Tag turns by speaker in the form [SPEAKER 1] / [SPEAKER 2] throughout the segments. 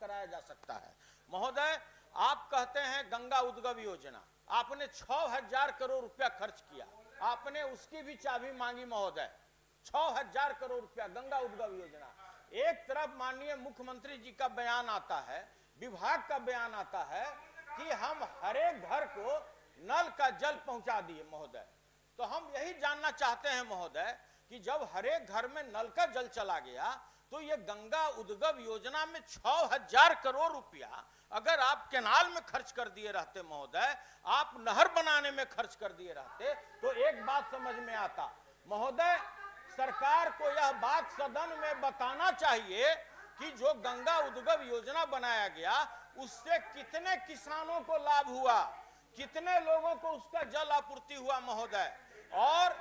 [SPEAKER 1] कराया जा सकता है। महोदय, आप कहते हैं गंगा उद्गम योजना, आपने 6000 करोड़ रुपया खर्च किया, आपने उसकी भी चाबी मांगी महोदय। 6000 करोड़ रुपया गंगा उद्गम योजना। एक तरफ माननीय मुख्यमंत्री जी का बयान आता है, विभाग का बयान आता है कि हम हर एक घर को नल का जल पहुंचा दिए महोदय। तो हम यही जानना चाहते हैं महोदय कि जब हर एक घर में नल का जल चला गया तो ये गंगा उद्गम योजना में 6000 करोड़ रुपया अगर आप कैनाल में खर्च कर दिए रहते महोदय, आप नहर बनाने में खर्च कर दिए रहते, तो एक बात समझ में आता। महोदय, सरकार को यह बात सदन में बताना चाहिए कि जो गंगा उद्गम योजना बनाया गया उससे कितने किसानों को लाभ हुआ, कितने लोगों को उसका जल आपूर्ति हुआ महोदय, और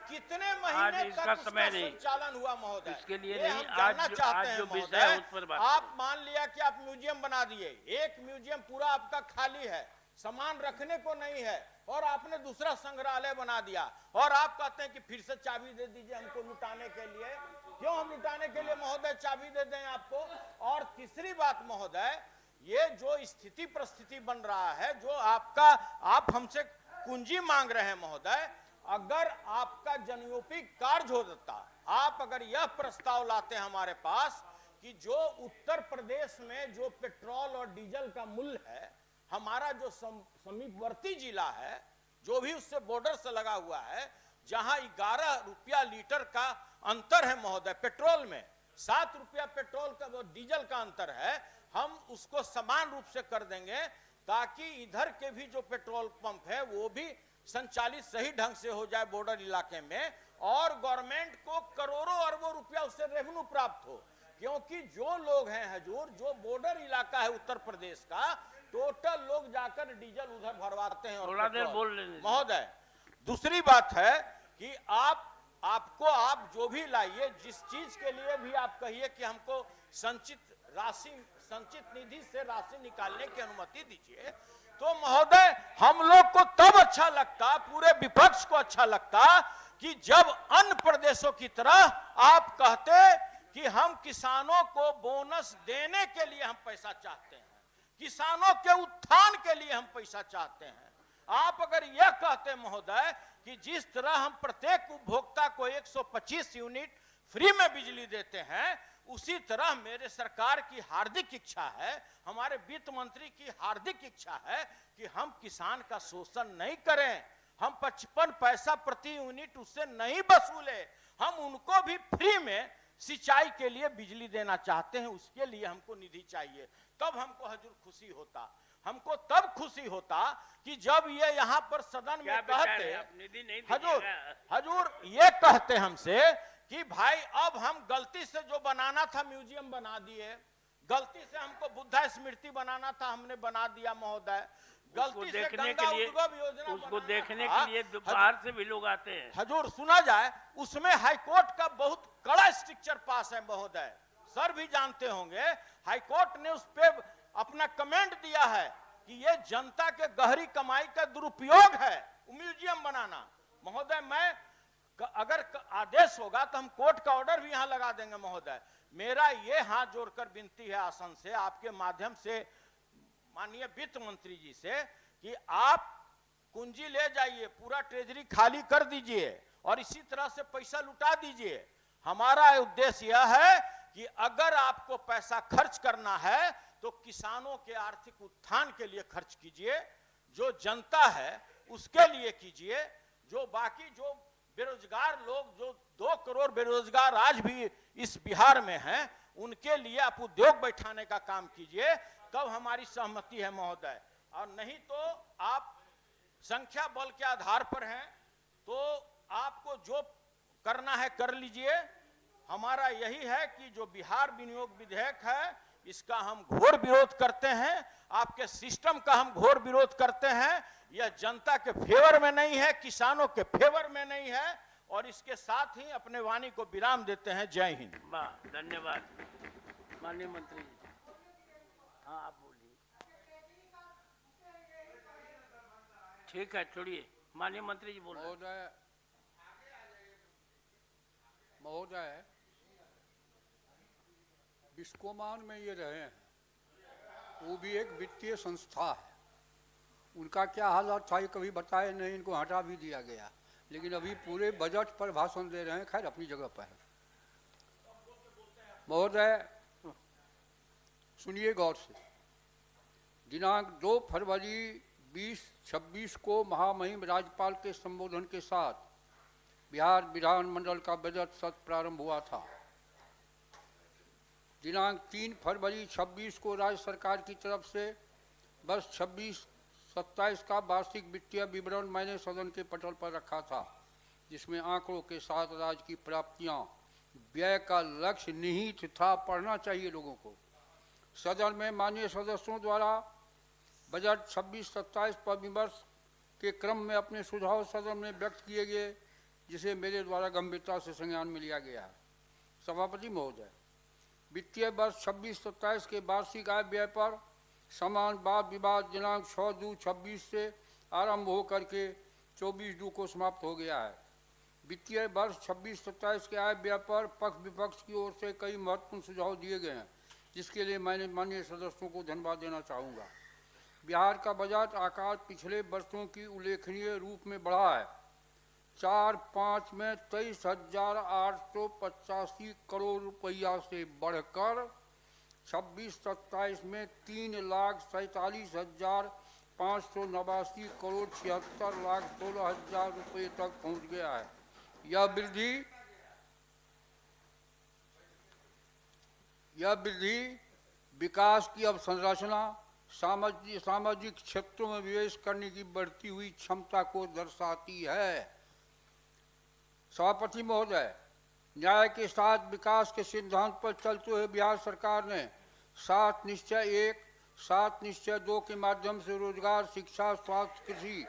[SPEAKER 1] कितने महीने तक उसका संचालन हुआ महोदय।
[SPEAKER 2] इसके लिए नहीं,
[SPEAKER 1] हम जानना चाहते हैं महोदय। आप मान लिया कि आप म्यूजियम बना दिए, एक म्यूजियम पूरा आपका खाली है, सामान रखने को नहीं है, और आपने दूसरा संग्रहालय बना दिया, और आप कहते हैं कि फिर से चाबी दे दीजिए हमको लुटाने के लिए। क्यों हम लुटाने के लिए महोदय चाबी दे दें आपको? और तीसरी बात महोदय, ये जो स्थिति परिस्थिति बन रहा है, जो आप हमसे कुंजी मांग रहे हैं महोदय, अगर आपका जनोपयोगी कार्य हो जाता, आप अगर यह प्रस्ताव लाते हमारे पास कि जो उत्तर प्रदेश में जो पेट्रोल और डीजल का मूल्य है, हमारा जो समीपवर्ती जिला है जो भी उससे बॉर्डर से लगा हुआ है, जहां 11 रुपया लीटर का अंतर है महोदय, पेट्रोल में 7 रुपया पेट्रोल का डीजल का अंतर है, हम उसको समान रूप से कर देंगे ताकि इधर के भी जो पेट्रोल पंप है वो भी संचालित सही ढंग से हो जाए बॉर्डर इलाके में, और गवर्नमेंट को करोड़ों अरबों रुपया उससे रेवेन्यू प्राप्त हो। क्योंकि जो लोग हैं हजूर, जो बॉर्डर इलाका है उत्तर प्रदेश का, टोटल लोग जाकर डीजल उधर भरवाते हैं।
[SPEAKER 2] थोड़ा देर बोल लेने
[SPEAKER 1] महोदय, दूसरी बात है कि आप जो भी लाइए, जिस चीज के लिए भी आप कहिए कि हमको संचित निधि से राशि निकालने की अनुमति दीजिए, तो महोदय हम लोग को तब अच्छा लगता, पूरे विपक्ष को अच्छा लगता कि जब अन्य प्रदेशों की तरह आप कहते कि हम किसानों को बोनस देने के लिए हम पैसा चाहते हैं, किसानों के उत्थान के लिए हम पैसा चाहते हैं। आप अगर यह कहते महोदय कि जिस तरह हम प्रत्येक उपभोक्ता को 125 यूनिट फ्री में बिजली देते हैं, उसी तरह मेरे सरकार की हार्दिक इच्छा है, हमारे वित्त मंत्री की हार्दिक इच्छा है कि हम किसान का शोषण नहीं करें, हम 55 पैसा प्रति यूनिट उससे नहीं वसूले, हम उनको भी फ्री में सिंचाई के लिए बिजली देना चाहते हैं। उसके लिए हमको निधि चाहिए, तब हमको हजूर खुशी होता। हमको तब खुशी होता कि जब ये यहाँ पर सदन में कहते, हजूर ये कहते हमसे कि भाई अब हम गलती से जो बनाना था म्यूजियम बना दिए, गलती से हमको बुद्धा स्मृति बनाना था हमने बना दिया महोदय, गलती से गंगा उद्गम योजना
[SPEAKER 2] उसको देखने के लिए बाहर से भी लोग आते हैं।
[SPEAKER 1] हजूर सुना जाए, उसमें हाईकोर्ट का बहुत कड़ा स्ट्रिक्चर पास है महोदय, सर भी जानते होंगे, हाईकोर्ट ने उस पर अपना कमेंट दिया है कि ये जनता के गहरी कमाई का दुरुपयोग है म्यूजियम बनाना। महोदय, मैं अगर आदेश होगा तो हम कोर्ट का ऑर्डर भी यहां लगा देंगे महोदय। मेरा ये हाथ जोड़कर विनती है आसन से, आपके माध्यम से माननीय वित्त मंत्री जी से, कि आप कुंजी ले जाइए, पूरा ट्रेजरी खाली कर दीजिए और इसी तरह से पैसा लुटा दीजिए। हमारा उद्देश्य यह है कि अगर आपको पैसा खर्च करना है तो किसानों के आर्थिक उत्थान के लिए खर्च कीजिए, जो जनता है उसके लिए कीजिए, जो बाकी जो बेरोजगार लोग, जो 2 करोड़ बेरोजगार आज भी इस बिहार में हैं, उनके लिए आप उद्योग बैठाने का काम कीजिए, तब हमारी सहमति है महोदय। और नहीं तो आप संख्या बल के आधार पर हैं, तो आपको जो करना है कर लीजिए। हमारा यही है कि जो बिहार विनियोग विधेयक है इसका हम घोर विरोध करते हैं, आपके सिस्टम का हम घोर विरोध करते हैं। यह जनता के फेवर में नहीं है, किसानों के फेवर में नहीं है, और इसके साथ ही अपने वाणी को विराम देते हैं। जय हिंद।
[SPEAKER 2] धन्यवाद माननीय मंत्री जी। हाँ, आप बोलिए। ठीक है, छोड़िए, माननीय मंत्री जी बोल रहे हैं।
[SPEAKER 3] महोदय, बिस्कोमान में ये रहे हैं, वो भी एक वित्तीय संस्था है। उनका क्या हालात था ये कभी बताए नहीं, इनको हटा भी दिया गया, लेकिन अभी पूरे बजट पर भाषण दे रहे हैं। खैर अपनी जगह पर है। महोदय सुनिए गौर से। दिनांक 2 फरवरी 2026 को महामहिम राज्यपाल के संबोधन के साथ बिहार विधानमंडल का बजट सत्र प्रारंभ हुआ था। दिनांक 3 फरवरी 26 को राज्य सरकार की तरफ से वर्ष 26-27 का वार्षिक वित्तीय विवरण मैंने सदन के पटल पर रखा था, जिसमें आंकड़ों के साथ राज्य की प्राप्तियां, व्यय का लक्ष्य निहित था। पढ़ना चाहिए लोगों को। सदन में माननीय सदस्यों द्वारा बजट 26-27 पर विमर्श के क्रम में अपने सुझाव सदन में व्यक्त किए गए, जिसे मेरे द्वारा गंभीरता से संज्ञान में लिया गया है। सभापति महोदय, वित्तीय वर्ष 26-27 के वार्षिक आय व्यय पर समान वाद विवाद दिनांक 6/2/26 से आरंभ होकर के 24/2 को समाप्त हो गया है। वित्तीय वर्ष 26-27 के आय व्यय पर पक्ष विपक्ष की ओर से कई महत्वपूर्ण सुझाव दिए गए हैं, जिसके लिए मैंने माननीय सदस्यों को धन्यवाद देना चाहूँगा। बिहार का बजट आकार पिछले वर्षों की उल्लेखनीय रूप में बढ़ा है। 4-5 में 23,885 करोड़ रुपया से बढ़कर 26-27 में 3,47,589 करोड़ 76,16,000 रुपये तक पहुंच गया है। यह वृद्धि विकास की अवसंरचना, सामाजिक क्षेत्रों में निवेश करने की बढ़ती हुई क्षमता को दर्शाती है। सभापति महोदय, न्याय के साथ विकास के सिद्धांत पर चलते हुए बिहार सरकार ने 7 निश्चय 1, 7 निश्चय 2 के माध्यम से रोजगार, शिक्षा, स्वास्थ्य, कृषि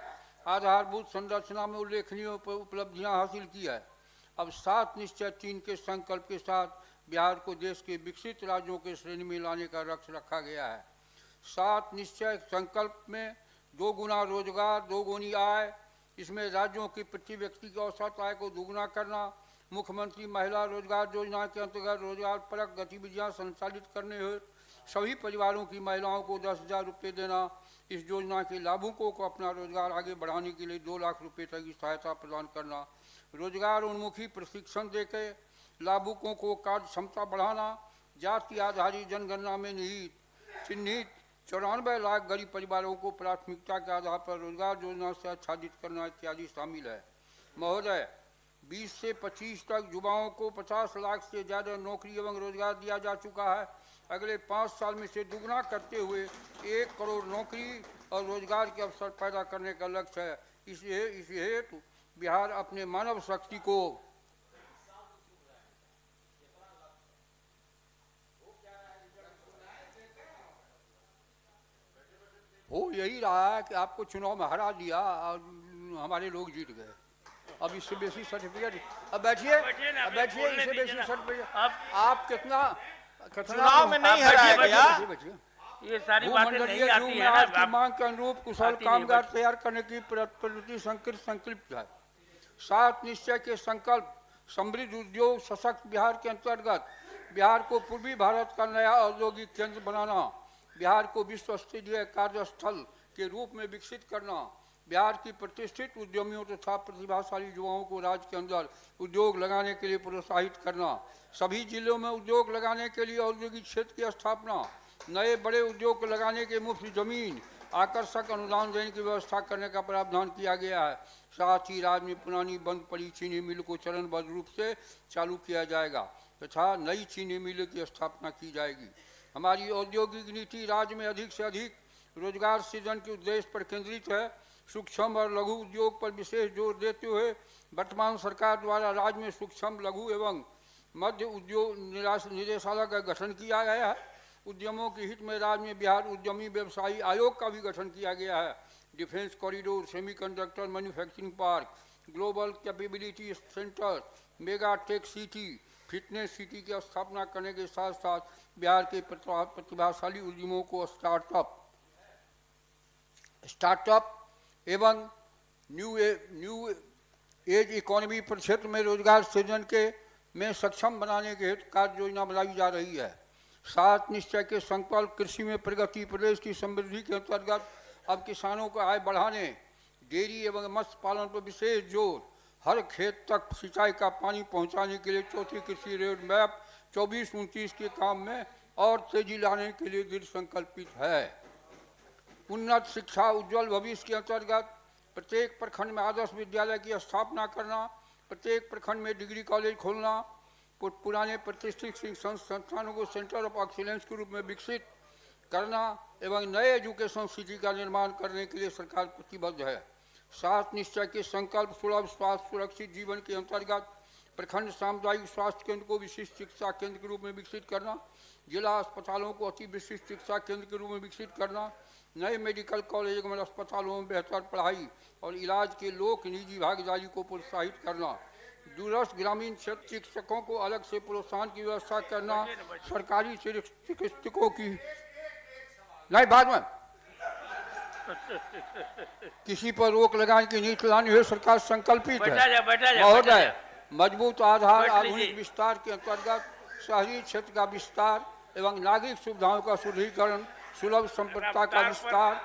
[SPEAKER 3] आधारभूत संरचना में उल्लेखनीय उपलब्धियां हासिल की है। अब 7 निश्चय 3 के संकल्प के साथ बिहार को देश के विकसित राज्यों के श्रेणी में लाने का लक्ष्य रखा गया है। 7 निश्चय संकल्प में 2 गुना रोजगार, 2 गुनी आय, इसमें राज्यों की प्रति व्यक्ति की औसत आय को दोगुना करना, मुख्यमंत्री महिला रोजगार योजना के अंतर्गत रोजगार परक गतिविधियां संचालित करने हुए सभी परिवारों की महिलाओं को 10,000 रुपये देना, इस योजना के लाभुकों को अपना रोजगार आगे बढ़ाने के लिए 2 लाख रुपये तक की सहायता प्रदान करना, रोजगार उन्मुखी प्रशिक्षण देकर लाभुकों को कार्य क्षमता बढ़ाना, जाति आधारित जनगणना में चिन्हित 94 लाख गरीब परिवारों को प्राथमिकता के आधार पर रोजगार योजना से आच्छादित करना इत्यादि शामिल है। महोदय, 20 से 25 तक युवाओं को 50 लाख से ज़्यादा नौकरी एवं रोजगार दिया जा चुका है। अगले 5 साल में से दुगना करते हुए 1 करोड़ नौकरी और रोजगार के अवसर पैदा करने का लक्ष्य है। इस हेतु बिहार अपने मानव शक्ति को हो यही रहा है कि आपको चुनाव में हरा दिया और हमारे लोग जीत गए। अब इससे बेसी सर्टिफिकेट, अब बैठिए इससे बेसी सर्टिफिकेट आप कितना
[SPEAKER 1] चुनाव में नहीं हराया गया।
[SPEAKER 2] ये सारी बातें नहीं आती है
[SPEAKER 3] आज की मांग के अनुरूप कुशल कामगार तैयार करने की प्रवृत्ति संकल्पित है। 7 निश्चय के संकल्प समृद्ध उद्योग सशक्त बिहार के अंतर्गत बिहार को पूर्वी भारत का नया औद्योगिक केंद्र बनाना, बिहार को विश्व स्तरीय कार्यस्थल के रूप में विकसित करना, बिहार की प्रतिष्ठित उद्यमियों तथा प्रतिभाशाली युवाओं को राज्य के अंदर उद्योग लगाने के लिए प्रोत्साहित करना, सभी जिलों में उद्योग लगाने के लिए औद्योगिक क्षेत्र की स्थापना, नए बड़े उद्योग लगाने के मुफ्त जमीन, आकर्षक अनुदान देने की व्यवस्था करने का प्रावधान किया गया है। साथ ही राज्य में पुरानी बंद पड़ी चीनी मिल को चरणबद्ध रूप से चालू किया जाएगा तथा नई चीनी मिल की स्थापना की जाएगी। हमारी औद्योगिक नीति राज्य में अधिक से अधिक रोजगार सृजन के उद्देश्य पर केंद्रित है। सूक्ष्म और लघु उद्योग पर विशेष जोर देते हुए वर्तमान सरकार द्वारा राज्य में सूक्ष्म, लघु एवं मध्य उद्योग निदेशालय का गठन किया गया है। उद्यमों के हित में राज्य में बिहार उद्यमी व्यवसायी आयोग का भी गठन किया गया है। Defence corridor, semiconductor manufacturing park, global capability centre, mega tech city, fitness city की स्थापना करने के साथ साथ बिहार के प्रतिभाशाली उद्यमों को स्टार्टअप एवं न्यू एज इकोनॉमी पर क्षेत्र में रोजगार सृजन के में सक्षम बनाने के हेतु कार्य योजना बनाई जा रही है। 7 निश्चय के संकल्प कृषि में प्रगति, प्रदेश की समृद्धि के अंतर्गत अब किसानों को आय बढ़ाने, डेयरी एवं मत्स्य पालन पर विशेष जोर, हर खेत तक सिंचाई का पानी पहुंचाने के लिए चौथी कृषि रोड मैप 24-29 के काम में और तेजी लाने के लिए दृढ़ संकल्पित है। उन्नत शिक्षा उज्जवल भविष्य के अंतर्गत प्रत्येक प्रखंड में आदर्श विद्यालय की स्थापना करना, प्रत्येक प्रखंड में डिग्री कॉलेज खोलना, पुराने प्रतिष्ठित शिक्षण संस्थानों को सेंटर ऑफ एक्सीलेंस के रूप में विकसित करना एवं नए एजुकेशन सिटी का निर्माण करने के लिए सरकार प्रतिबद्ध है। 7 निश्चय के संकल्प सुलभ स्वास्थ्य सुरक्षित जीवन के अंतर्गत प्रखंड सामुदायिक स्वास्थ्य केंद्र को विशिष्ट चिकित्सा केंद्र के रूप में विकसित करना, जिला अस्पतालों को अति विशिष्ट चिकित्सा केंद्र के रूप में विकसित करना, नए मेडिकल कॉलेज एवं अस्पतालों में बेहतर पढ़ाई और इलाज के लोक निजी भागीदारी को प्रोत्साहित करना, दूरस्थ ग्रामीण क्षेत्र चिकित्सकों को अलग से प्रोत्साहन की व्यवस्था करना, सरकारी चिकित्सकों की नहीं बाद में किसी पर रोक लगाने की नीति लाने हुए सरकार संकल्पित है। महोदय, मजबूत आधार आधुनिक विस्तार के अंतर्गत शहरी क्षेत्र का विस्तार एवं नागरिक सुविधाओं का सुदृढ़ीकरण, सुलभ संपन्नता का विस्तार,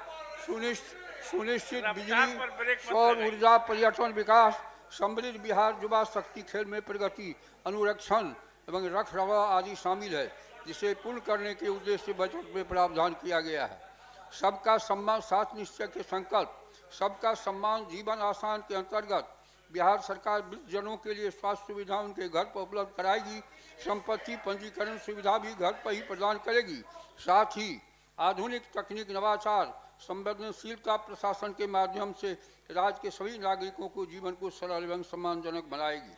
[SPEAKER 3] सुनिश्चित बिजली, सौर ऊर्जा, पर्यटन विकास, समृद्ध बिहार, युवा शक्ति, खेल में प्रगति, अनुरक्षण एवं रखरखाव आदि शामिल है, जिसे पूर्ण करने के उद्देश्य से बजट में प्रावधान किया गया है। सबका सम्मान 7 निश्चय के संकल्प सबका सम्मान जीवन आसान के अंतर्गत बिहार सरकार वृद्धजनों के लिए स्वास्थ्य सुविधा उनके घर पर उपलब्ध कराएगी, संपत्ति पंजीकरण सुविधा भी घर पर ही प्रदान करेगी। साथ ही आधुनिक तकनीक, नवाचार, संवेदनशीलता प्रशासन के माध्यम से राज्य के सभी नागरिकों को जीवन को सरल एवं सम्मानजनक बनाएगी।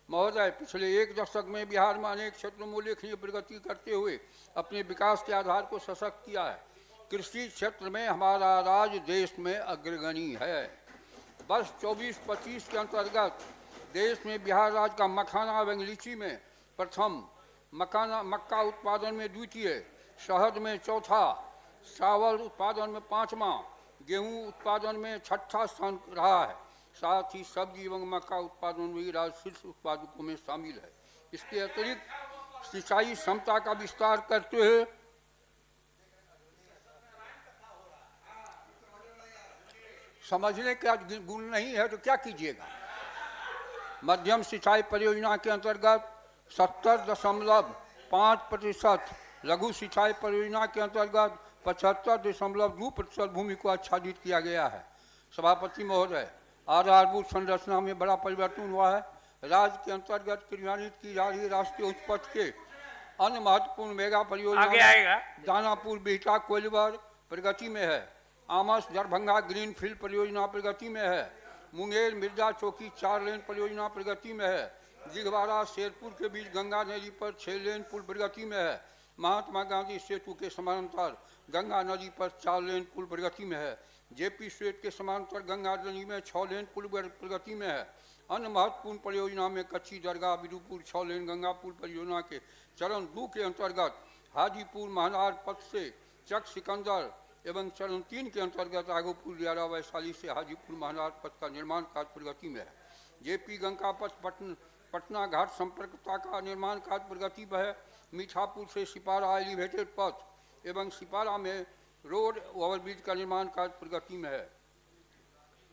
[SPEAKER 3] महोदय, पिछले 1 दशक में बिहार में अनेक क्षेत्रों में उल्लेखनीय प्रगति करते हुए अपने विकास के आधार को सशक्त किया है। कृषि क्षेत्र में हमारा राज्य देश में अग्रगणी है। वर्ष 24-25 के अंतर्गत देश में बिहार राज्य का मखाना एवं लीची में प्रथम, मक्का उत्पादन में द्वितीय, शहद में चौथा, चावल उत्पादन में 5वां, गेहूं उत्पादन में 6ठा स्थान रहा है। साथ ही सब्जी एवं मक्का उत्पादन में राज्य शीर्ष उत्पादकों में शामिल है। इसके अतिरिक्त सिंचाई क्षमता का विस्तार करते हुए समझने का गुण नहीं है तो क्या कीजिएगा। मध्यम सिंचाई परियोजना के अंतर्गत 70.5%, लघु सिंचाई परियोजना के अंतर्गत 75.2% भूमि को आच्छादित किया गया है। सभापति महोदय, आधारभूत संरचना में बड़ा परिवर्तन हुआ है। राज्य के अंतर्गत क्रियान्वित की जा रही राष्ट्रीय उच्च पथ के अन्य महत्वपूर्ण मेगा परियोजना दानापुर बिहटा कोइलवर प्रगति में है। आमस दरभंगा ग्रीनफील्ड परियोजना प्रगति में है। मुंगेर मिर्जा चौकी 4 लेन परियोजना प्रगति में है। दिघवाड़ा शेरपुर के बीच गंगा नदी पर 6 लेन पुल प्रगति में है। महात्मा गांधी सेतु के समानांतर गंगा नदी पर 4 लेन पुल प्रगति में है। जेपी स्ट्रेट के समानांतर गंगा नदी में 6 लेन पुल प्रगति में है। अन्य महत्वपूर्ण परियोजना में कच्ची दरगाह बिदुपुर 6 लेन गंगा पुल परियोजना के चरण 2 के अंतर्गत हाजीपुर महनार पथ से चक सिकंदर एवं चरण 3 के अंतर्गत राघोपुर दियारा वैशाली से हाजीपुर महनार पथ का निर्माण कार्य प्रगति में है। जेपी गंगा पथ पटना घाट संपर्कता का निर्माण कार्य प्रगति पर है। मीठापुर से सिपारा एलिवेटेड पथ एवं सिपारा में रोड ओवरब्रिज का निर्माण कार्य प्रगति में है।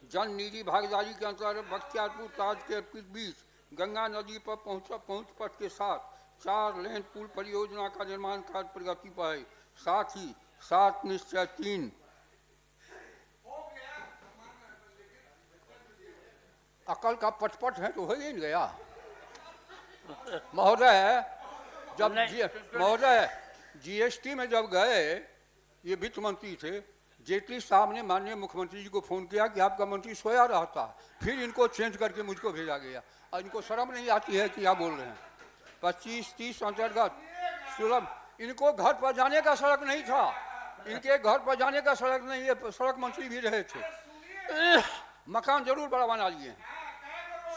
[SPEAKER 3] जन निजी भागीदारी के अंतर्गत बख्तियारपुर ताज के बीच गंगा नदी पर पहुंच पथ के साथ 4 लेन पुल परियोजना का निर्माण कार्य प्रगति पर है। साथ ही 7 निश्चय 3 अकल का पटपट है तो हो ही नहीं गया। महोदय, जब महोदय जीएसटी में जब गए, ये वित्त मंत्री थे, जेटली साहब ने माननीय मुख्यमंत्री जी को फोन किया कि आपका मंत्री सोया रहा था, फिर इनको चेंज करके मुझको भेजा गया और इनको शर्म नहीं आती है कि क्या बोल रहे हैं। 25-30 अंतर्गत सुलभ, इनको घर पर जाने का सड़क नहीं था, इनके घर पर जाने का सड़क नहीं है, सड़क मंत्री भी रहे थे। मकान जरूर बड़ा बना लिए हैं।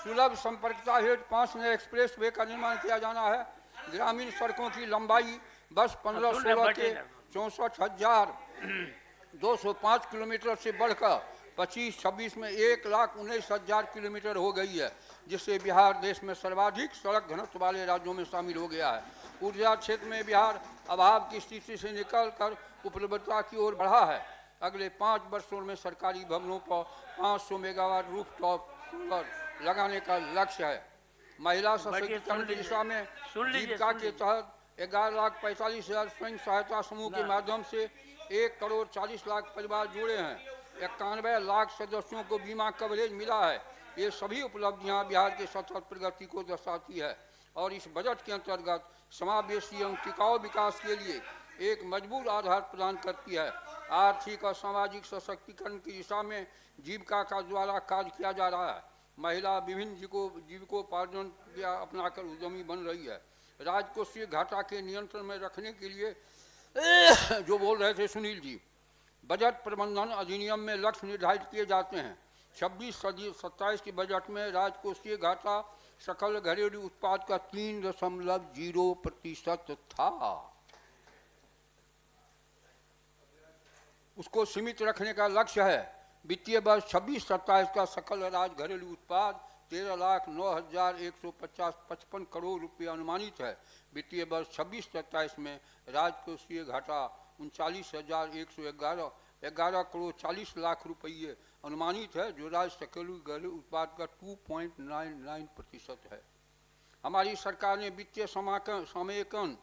[SPEAKER 3] सुलभ संपर्कता हेतु 5 नए एक्सप्रेस वे का निर्माण किया जाना है। ग्रामीण सड़कों की लंबाई बस 15-16 के 64,205 किलोमीटर से बढ़कर 25-26 में 1,19,000 किलोमीटर हो गई है, जिससे बिहार देश में सर्वाधिक सड़क घनत्व वाले राज्यों में शामिल हो गया है। ऊर्जा क्षेत्र में बिहार अभाव की स्थिति से निकलकर उपलब्धता की ओर बढ़ा है। अगले 5 वर्षों में सरकारी भवनों पर 500 मेगावाट रूफटॉप सोलर लगाने का लक्ष्य है। महिला सशक्तिकरण की दिशा में जीविका के तहत 11,45,000 स्वयं सहायता समूह के माध्यम से 1,40,00,000 परिवार जुड़े हैं। 91 लाख सदस्यों को बीमा कवरेज मिला है। ये सभी उपलब्धियां बिहार के सतत प्रगति को दर्शाती है और इस बजट के अंतर्गत समावेशी एवं टिकाऊ विकास के लिए एक मजबूत आधार प्रदान करती है। आर्थिक और सामाजिक सशक्तिकरण की दिशा में जीविका का द्वारा कार्य किया जा रहा है। महिला विभिन्न जीविकोपार्जन अपनाकर उद्यमी बन रही है। राजकोषीय घाटा के नियंत्रण में रखने के लिए जो बोल रहे थे सुनील जी, बजट प्रबंधन अधिनियम में लक्ष्य निर्धारित किए जाते हैं। 26-27 के बजट में राजकोषीय घाटा सकल घरेलू उत्पाद का 3.0% था। उसको सीमित रखने का लक्ष्य है। वित्तीय वर्ष 26-27 का सकल राज्य घरेलू उत्पाद 13,09,155 करोड़ रुपये अनुमानित है। वित्तीय वर्ष 26-27 में राजकोषीय घाटा 39,111 करोड़ 40 लाख रुपये अनुमानित है, जो राज्य सकल घरेलू उत्पाद का 2.99% है। हमारी सरकार ने वित्तीय समेकन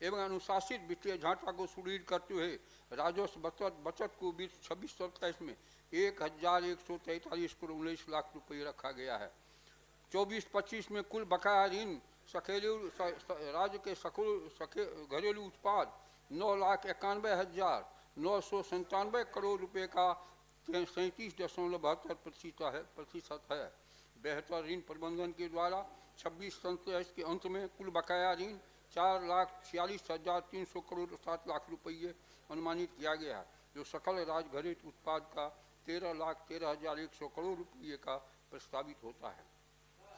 [SPEAKER 3] एवं अनुशासित वित्तीय ढांचा को सुदृढ़ करते हुए राजस्व बचत को 26-27 में 1,143 करोड़ 19 लाख रुपये रखा गया है। 24-25 में कुल बकाया ऋण राज्य के घरेलू उत्पाद 9,91,997 करोड़ रुपए का 37.72% है। बेहतर ऋण प्रबंधन के द्वारा 26-27 के अंत में कुल बकाया ऋण 4,46,300 करोड़ 7 लाख रुपये अनुमानित किया गया है, जो सकल राज्य घरेलू उत्पाद का 13,13,100 करोड़ रुपये का प्रस्तावित होता है।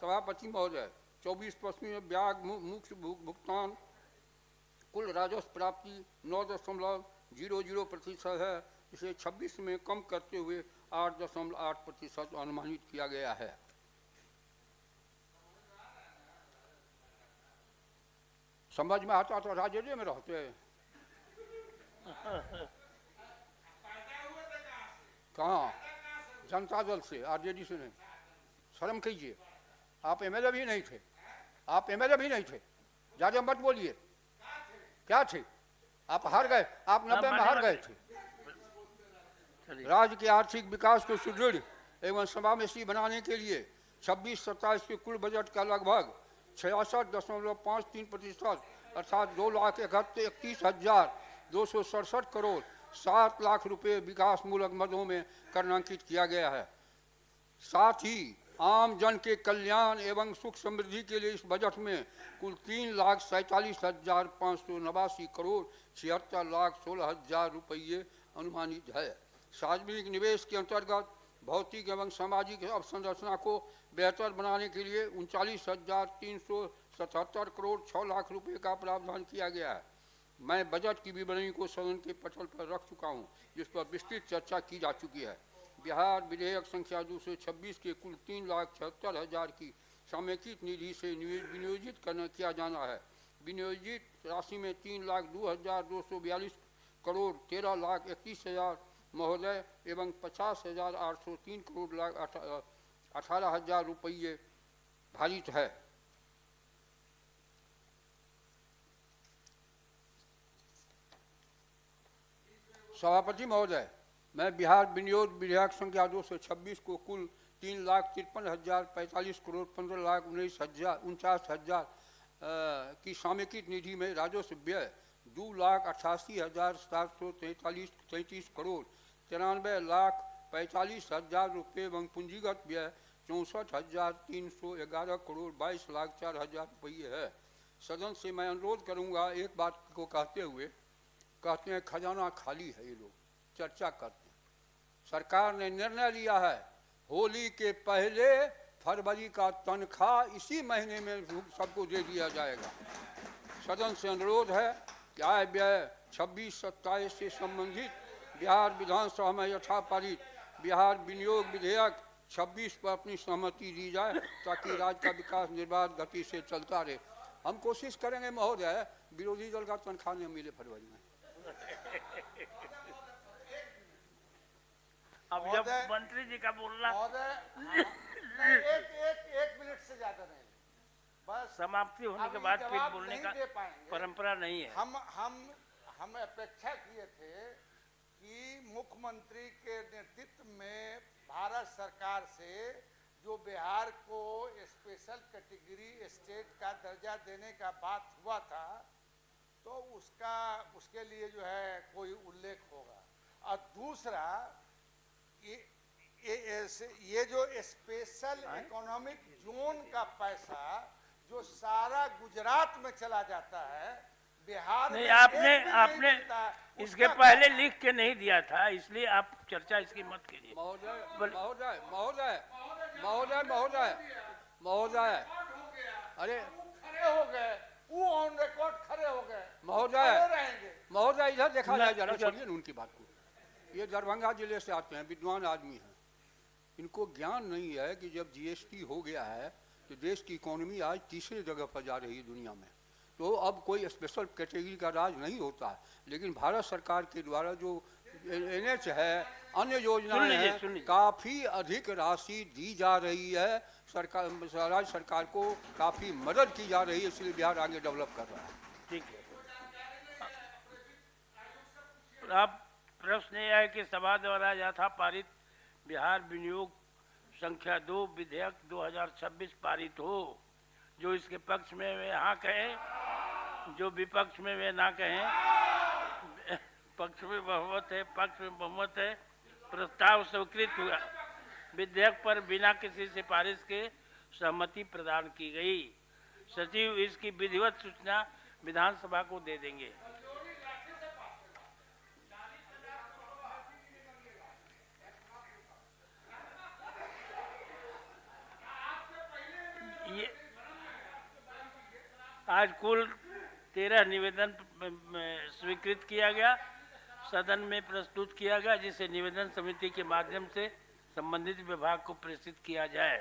[SPEAKER 3] सभापति महोदय, 24-25 में ब्याज मुक्त भुगतान कुल राजस्व प्राप्ति 9.00% है, इसे 26 में कम करते हुए 8.8% अनुमानित किया गया है। समझ में आता तो राजनीति में रहते कहाँ, जनता दल से, आरजेडी से नहीं। शर्म कीजिए, आप एमएलए भी नहीं थे, आप एमएलए भी नहीं थे, ज्यादा मत बोलिए। क्या थे? आप हार गए, आप 90 में हार गए थे। राज्य के आर्थिक विकास को सुदृढ़ एवं समावेशी बनाने के लिए 26-27 के कुल बजट का लगभग 66.53% अर्थात 2,31,267 करोड़ 7 लाख रुपए विकास मूलक मदों में करणांकित किया गया है। साथ ही आम जन के कल्याण एवं सुख समृद्धि के लिए इस बजट में कुल 3,47,589 करोड़ 76,16,000 रुपये अनुमानित है। सार्वजनिक निवेश के अंतर्गत भौतिक एवं सामाजिक अवसंरचना को बेहतर बनाने के लिए 39,377 करोड़ 6 लाख रुपए का प्रावधान किया गया है। मैं बजट की विवरणी को सदन के पटल पर रख चुका हूं, जिस पर विस्तृत चर्चा की जा चुकी है। बिहार विधेयक संख्या 226 के कुल 3,76,000 की समेकित निधि से विनियोजित किया जाना है। विनियोजित राशि में 3,02,242 करोड़ 13,31,000 महोदय एवं 50,803 करोड़ 18,000 रुपये भारित है। सभापति महोदय, मैं बिहार विनियोग विधेयक संख्या 226 को कुल 3,53,045 करोड़ 15,49,000 की समेकित निधि में राजस्व व्यय 2,88,733 करोड़ 93,45,000 रुपये एवं पूंजीगत व्यय 64,311 करोड़ 22,04,000 रुपये है। सदन से मैं अनुरोध करूंगा, एक बात को कहते हुए, कहते हैं खजाना खाली है, ये लोग चर्चा करते हैं। सरकार ने निर्णय लिया है होली के पहले फरवरी का तनख्वाह इसी महीने में सबको दे दिया जाएगा। सदन से अनुरोध है कि आय व्यय 26-27 से संबंधित बिहार विधानसभा में यथापारित बिहार विनियोग विधेयक 26 पर अपनी सहमति दी जाए ताकि राज्य का विकास निर्बाध गति से चलता रहे। हम कोशिश करेंगे महोदय विरोधी दल का तनख्वाह नहीं मिले फरवरी में।
[SPEAKER 2] अब जब मंत्री जी का बोलना
[SPEAKER 4] एक मिनट से ज्यादा नहीं, बस
[SPEAKER 2] समाप्ति होने के बाद फिर बोलने का परंपरा नहीं है।
[SPEAKER 4] हम अपेक्षा किए थे कि मुख्यमंत्री के नेतृत्व में भारत सरकार से जो बिहार को स्पेशल कैटेगरी स्टेट का दर्जा देने का बात हुआ था, तो उसके लिए जो है कोई उल्लेख होगा। और दूसरा ये जो स्पेशल इकोनॉमिक जोन का पैसा जो सारा गुजरात में चला जाता है, बिहार
[SPEAKER 2] नहीं,
[SPEAKER 4] में
[SPEAKER 2] आपने इसके पहले लिख के नहीं दिया था, इसलिए आप चर्चा इसकी मत कीजिए।
[SPEAKER 3] महोदय अरे
[SPEAKER 4] खड़े हो गए, वो ऑन रिकॉर्ड खड़े हो गए,
[SPEAKER 3] महोदय इधर देखा जाए जरा, छोड़िए उनकी बात को। ये दरभंगा जिले से आते हैं, विद्वान आदमी हैं, इनको ज्ञान नहीं है कि जब जीएसटी हो गया है तो देश की इकोनॉमी आज तीसरी जगह पर जा रही है दुनिया में। तो अब कोई स्पेशल कैटेगरी का राज नहीं होता है, लेकिन भारत सरकार के द्वारा जो NH है, अन्य योजनाएं हैं, काफी अधिक राशि दी जा रही है। सरकार, राज्य सरकार को काफी मदद की जा रही है, इसलिए बिहार आगे डेवलप कर रहा है।
[SPEAKER 2] ठीक है। अब प्रश्न यह है कि सभा द्वारा यथा पारित बिहार विनियोग संख्या 2 विधेयक 2026 पारित हो। जो इसके पक्ष में वे हाँ कहें, जो विपक्ष में वे ना कहें। पक्ष में बहुमत है, पक्ष में बहुमत है। प्रस्ताव स्वीकृत हुआ। विधेयक पर बिना किसी सिफारिश के सहमति प्रदान की गई। सचिव इसकी विधिवत सूचना विधानसभा को दे देंगे। ये आज कुल 13 निवेदन स्वीकृत किया गया, सदन में प्रस्तुत किया गया, जिसे निवेदन समिति के माध्यम से संबंधित विभाग को प्रेषित किया जाए।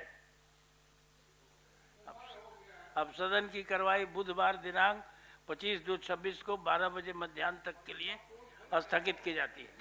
[SPEAKER 2] अब सदन की कार्रवाई बुधवार दिनांक 25/2/26 को 12 बजे मध्याह्न तक के लिए स्थगित की जाती है।